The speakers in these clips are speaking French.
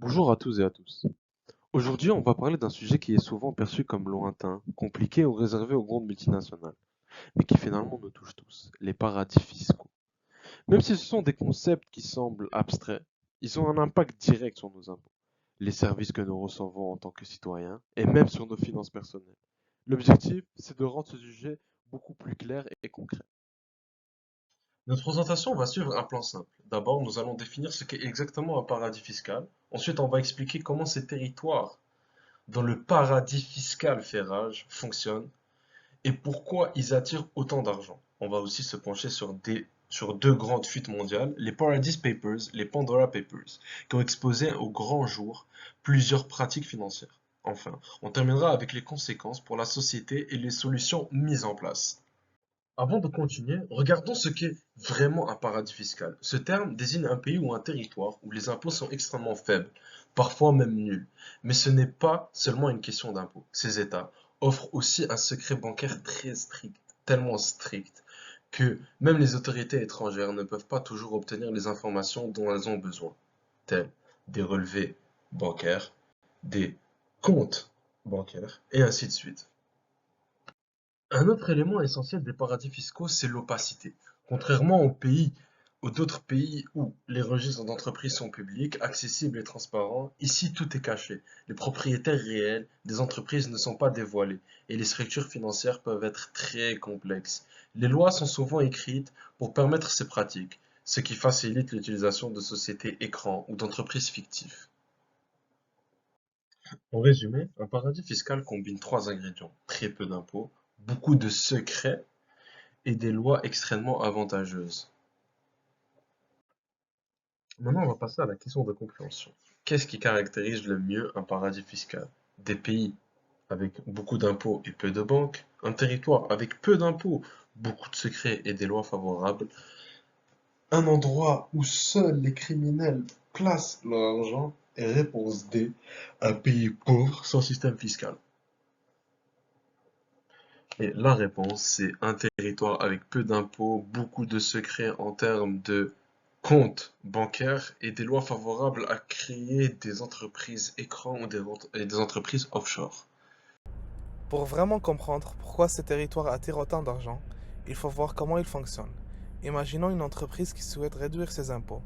Bonjour à tous et à tous. Aujourd'hui, on va parler d'un sujet qui est souvent perçu comme lointain, compliqué ou réservé aux grandes multinationales, mais qui finalement nous touche tous, les paradis fiscaux. Même si ce sont des concepts qui semblent abstraits, ils ont un impact direct sur nos impôts, les services que nous recevons en tant que citoyens, et même sur nos finances personnelles. L'objectif, c'est de rendre ce sujet beaucoup plus clair et concret. Notre présentation va suivre un plan simple. D'abord, nous allons définir ce qu'est exactement un paradis fiscal. Ensuite, on va expliquer comment ces territoires dans le paradis fiscal fait rage fonctionnent et pourquoi ils attirent autant d'argent. On va aussi se pencher sur deux grandes fuites mondiales, les Paradise Papers, les Pandora Papers, qui ont exposé au grand jour plusieurs pratiques financières. Enfin, on terminera avec les conséquences pour la société et les solutions mises en place. Avant de continuer, regardons ce qu'est vraiment un paradis fiscal. Ce terme désigne un pays ou un territoire où les impôts sont extrêmement faibles, parfois même nuls. Mais ce n'est pas seulement une question d'impôts. Ces États offrent aussi un secret bancaire très strict, tellement strict, que même les autorités étrangères ne peuvent pas toujours obtenir les informations dont elles ont besoin, telles des relevés bancaires, des comptes bancaires, et ainsi de suite. Un autre élément essentiel des paradis fiscaux, c'est l'opacité. Contrairement aux d'autres pays où les registres d'entreprise sont publics, accessibles et transparents, ici tout est caché. Les propriétaires réels des entreprises ne sont pas dévoilés et les structures financières peuvent être très complexes. Les lois sont souvent écrites pour permettre ces pratiques, ce qui facilite l'utilisation de sociétés écrans ou d'entreprises fictives. En résumé, un paradis fiscal combine trois ingrédients: très peu d'impôts, beaucoup de secrets et des lois extrêmement avantageuses. Maintenant, on va passer à la question de compréhension. Qu'est-ce qui caractérise le mieux un paradis fiscal? Des pays avec beaucoup d'impôts et peu de banques, un territoire avec peu d'impôts, beaucoup de secrets et des lois favorables, un endroit où seuls les criminels placent leur argent, et réponse D, un pays pauvre sans système fiscal. Et la réponse, c'est un territoire avec peu d'impôts, beaucoup de secrets en termes de comptes bancaires et des lois favorables à créer des entreprises écrans ou des entreprises offshore. Pour vraiment comprendre pourquoi ces territoires attirent autant d'argent, il faut voir comment ils fonctionnent. Imaginons une entreprise qui souhaite réduire ses impôts.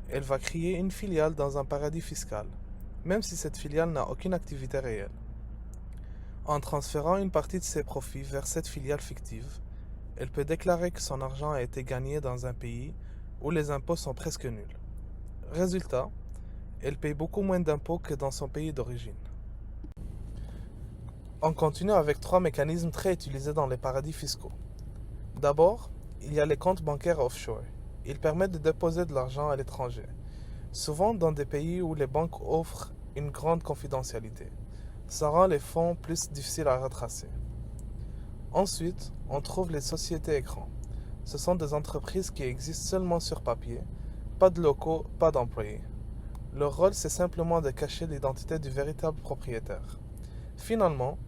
Elle va créer une filiale dans un paradis fiscal, même si cette filiale n'a aucune activité réelle. En transférant une partie de ses profits vers cette filiale fictive, elle peut déclarer que son argent a été gagné dans un pays où les impôts sont presque nuls. Résultat, elle paye beaucoup moins d'impôts que dans son pays d'origine. On continue avec trois mécanismes très utilisés dans les paradis fiscaux. D'abord, il y a les comptes bancaires offshore. Ils permettent de déposer de l'argent à l'étranger, souvent dans des pays où les banques offrent une grande confidentialité. Ça rend les fonds plus difficiles à retracer. Ensuite, on trouve les sociétés écrans. Ce sont des entreprises qui existent seulement sur papier, pas de locaux, pas d'employés. Leur rôle, c'est simplement de cacher l'identité du véritable propriétaire. Finalement,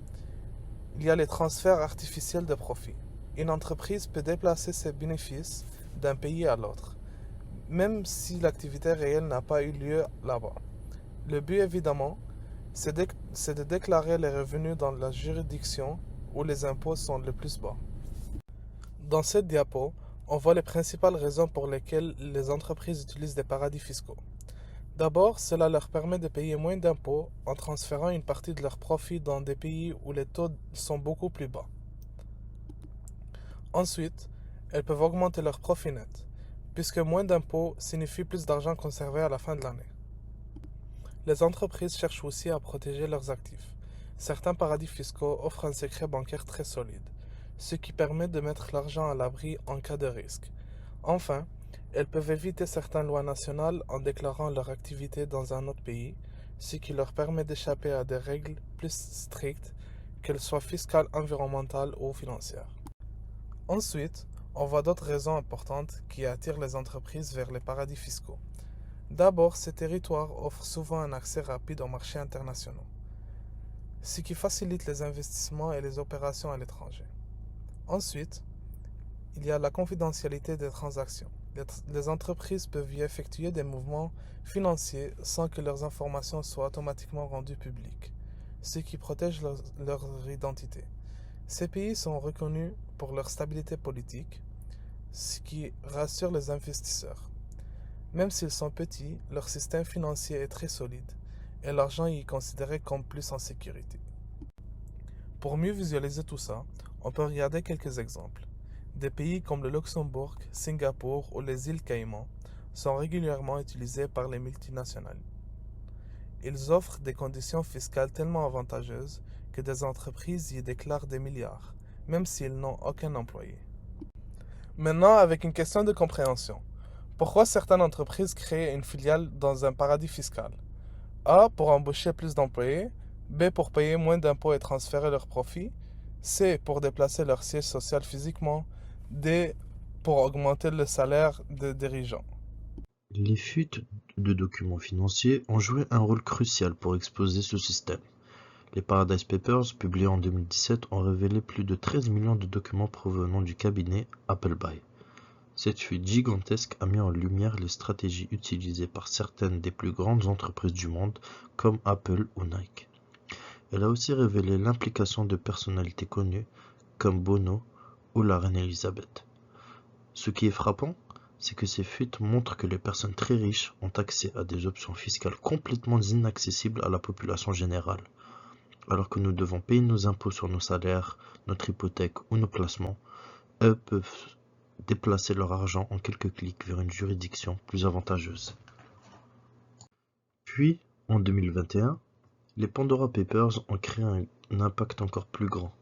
il y a les transferts artificiels de profit. Une entreprise peut déplacer ses bénéfices d'un pays à l'autre, même si l'activité réelle n'a pas eu lieu là-bas. Le but, évidemment, c'est de déclarer les revenus dans la juridiction où les impôts sont le plus bas. Dans cette diapo, on voit les principales raisons pour lesquelles les entreprises utilisent des paradis fiscaux. D'abord, cela leur permet de payer moins d'impôts en transférant une partie de leurs profits dans des pays où les taux sont beaucoup plus bas. Ensuite, elles peuvent augmenter leurs profits nets, puisque moins d'impôts signifie plus d'argent conservé à la fin de l'année. Les entreprises cherchent aussi à protéger leurs actifs. Certains paradis fiscaux offrent un secret bancaire très solide, ce qui permet de mettre l'argent à l'abri en cas de risque. Enfin, elles peuvent éviter certaines lois nationales en déclarant leur activité dans un autre pays, ce qui leur permet d'échapper à des règles plus strictes, qu'elles soient fiscales, environnementales ou financières. Ensuite, on voit d'autres raisons importantes qui attirent les entreprises vers les paradis fiscaux. D'abord, ces territoires offrent souvent un accès rapide aux marchés internationaux, ce qui facilite les investissements et les opérations à l'étranger. Ensuite, il y a la confidentialité des transactions. Les entreprises peuvent y effectuer des mouvements financiers sans que leurs informations soient automatiquement rendues publiques, ce qui protège leur identité. Ces pays sont reconnus pour leur stabilité politique, ce qui rassure les investisseurs. Même s'ils sont petits, leur système financier est très solide et l'argent y est considéré comme plus en sécurité. Pour mieux visualiser tout ça, on peut regarder quelques exemples. Des pays comme le Luxembourg, Singapour ou les îles Caïmans sont régulièrement utilisés par les multinationales. Ils offrent des conditions fiscales tellement avantageuses que des entreprises y déclarent des milliards, même s'ils n'ont aucun employé. Maintenant, avec une question de compréhension. Pourquoi certaines entreprises créent une filiale dans un paradis fiscal? A. Pour embaucher plus d'employés. B. Pour payer moins d'impôts et transférer leurs profits. C. Pour déplacer leur siège social physiquement. D. Pour augmenter le salaire des dirigeants. Les fuites de documents financiers ont joué un rôle crucial pour exposer ce système. Les Paradise Papers, publiés en 2017, ont révélé plus de 13 millions de documents provenant du cabinet Appleby. Cette fuite gigantesque a mis en lumière les stratégies utilisées par certaines des plus grandes entreprises du monde, comme Apple ou Nike. Elle a aussi révélé l'implication de personnalités connues, comme Bono ou la reine Elisabeth. Ce qui est frappant, c'est que ces fuites montrent que les personnes très riches ont accès à des options fiscales complètement inaccessibles à la population générale. Alors que nous devons payer nos impôts sur nos salaires, notre hypothèque ou nos placements, eux peuvent déplacer leur argent en quelques clics vers une juridiction plus avantageuse. Puis, en 2021, les Pandora Papers ont créé un impact encore plus grand.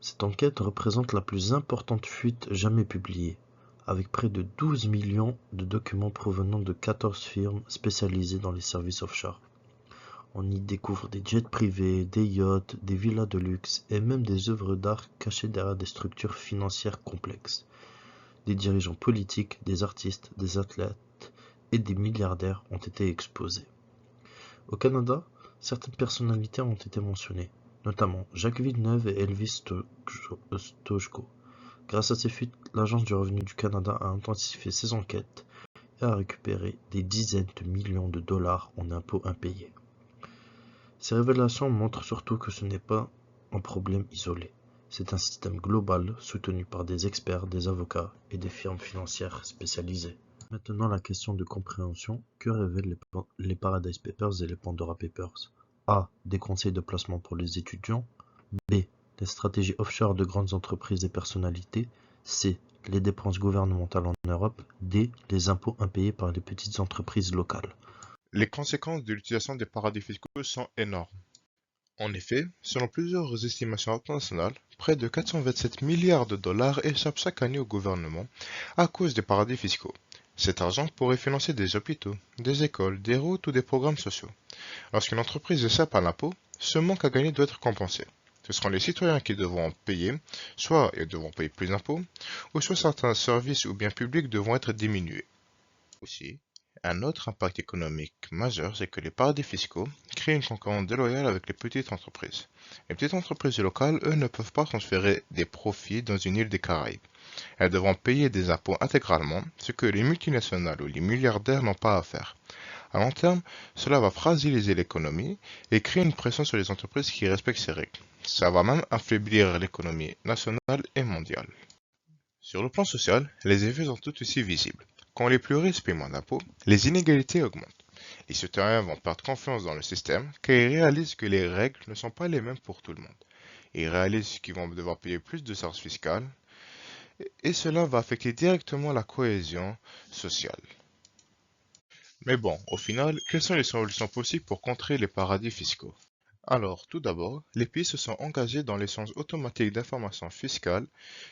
Cette enquête représente la plus importante fuite jamais publiée, avec près de 12 millions de documents provenant de 14 firmes spécialisées dans les services offshore. On y découvre des jets privés, des yachts, des villas de luxe et même des œuvres d'art cachées derrière des structures financières complexes. Des dirigeants politiques, des artistes, des athlètes et des milliardaires ont été exposés. Au Canada, certaines personnalités ont été mentionnées, notamment Jacques Villeneuve et Elvis Stojko. Grâce à ces fuites, l'Agence du revenu du Canada a intensifié ses enquêtes et a récupéré des dizaines de millions de dollars en impôts impayés. Ces révélations montrent surtout que ce n'est pas un problème isolé. C'est un système global soutenu par des experts, des avocats et des firmes financières spécialisées. Maintenant, la question de compréhension. Que révèlent les Paradise Papers et les Pandora Papers? A. Des conseils de placement pour les étudiants. B. Les stratégies offshore de grandes entreprises et personnalités. C. Les dépenses gouvernementales en Europe. D. Les impôts impayés par les petites entreprises locales. Les conséquences de l'utilisation des paradis fiscaux sont énormes. En effet, selon plusieurs estimations internationales, près de 427 milliards de dollars échappent chaque année au gouvernement à cause des paradis fiscaux. Cet argent pourrait financer des hôpitaux, des écoles, des routes ou des programmes sociaux. Lorsqu'une entreprise échappe à l'impôt, ce manque à gagner doit être compensé. Ce seront les citoyens qui devront payer, soit ils devront payer plus d'impôts, ou soit certains services ou biens publics devront être diminués. Aussi, un autre impact économique majeur, c'est que les paradis fiscaux créent une concurrence déloyale avec les petites entreprises. Les petites entreprises locales, eux, ne peuvent pas transférer des profits dans une île des Caraïbes. Elles devront payer des impôts intégralement, ce que les multinationales ou les milliardaires n'ont pas à faire. À long terme, cela va fragiliser l'économie et créer une pression sur les entreprises qui respectent ces règles. Ça va même affaiblir l'économie nationale et mondiale. Sur le plan social, les effets sont tout aussi visibles. Quand les plus riches paient moins d'impôts, les inégalités augmentent. Les citoyens vont perdre confiance dans le système car ils réalisent que les règles ne sont pas les mêmes pour tout le monde. Ils réalisent qu'ils vont devoir payer plus de charges fiscales et cela va affecter directement la cohésion sociale. Mais bon, au final, quelles sont les solutions possibles pour contrer les paradis fiscaux? Alors, tout d'abord, les pays se sont engagés dans l'échange automatique d'informations fiscales,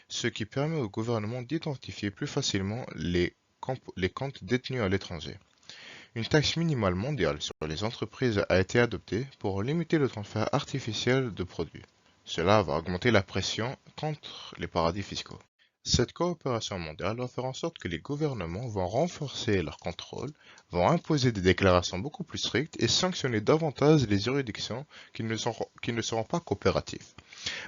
ce qui permet au gouvernement d'identifier plus facilement les comptes détenus à l'étranger. Une taxe minimale mondiale sur les entreprises a été adoptée pour limiter le transfert artificiel de produits. Cela va augmenter la pression contre les paradis fiscaux. Cette coopération mondiale va faire en sorte que les gouvernements vont renforcer leur contrôle, vont imposer des déclarations beaucoup plus strictes et sanctionner davantage les juridictions qui ne seront pas coopératives.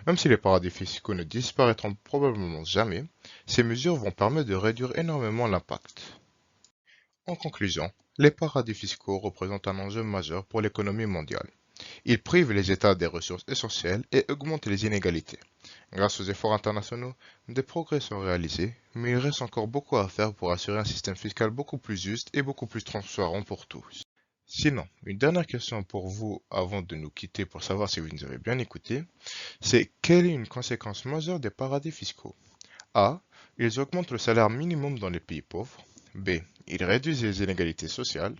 Même si les paradis fiscaux ne disparaîtront probablement jamais, ces mesures vont permettre de réduire énormément l'impact. En conclusion, les paradis fiscaux représentent un enjeu majeur pour l'économie mondiale. Ils privent les États des ressources essentielles et augmentent les inégalités. Grâce aux efforts internationaux, des progrès sont réalisés, mais il reste encore beaucoup à faire pour assurer un système fiscal beaucoup plus juste et beaucoup plus transparent pour tous. Sinon, une dernière question pour vous avant de nous quitter pour savoir si vous nous avez bien écouté, c'est quelle est une conséquence majeure des paradis fiscaux? A. Ils augmentent le salaire minimum dans les pays pauvres. B. Ils réduisent les inégalités sociales.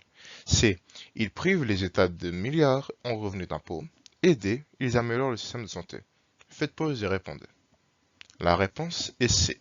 C. Ils privent les États de milliards en revenus d'impôts. Et D. Ils améliorent le système de santé. Faites pause et répondez. La réponse est C.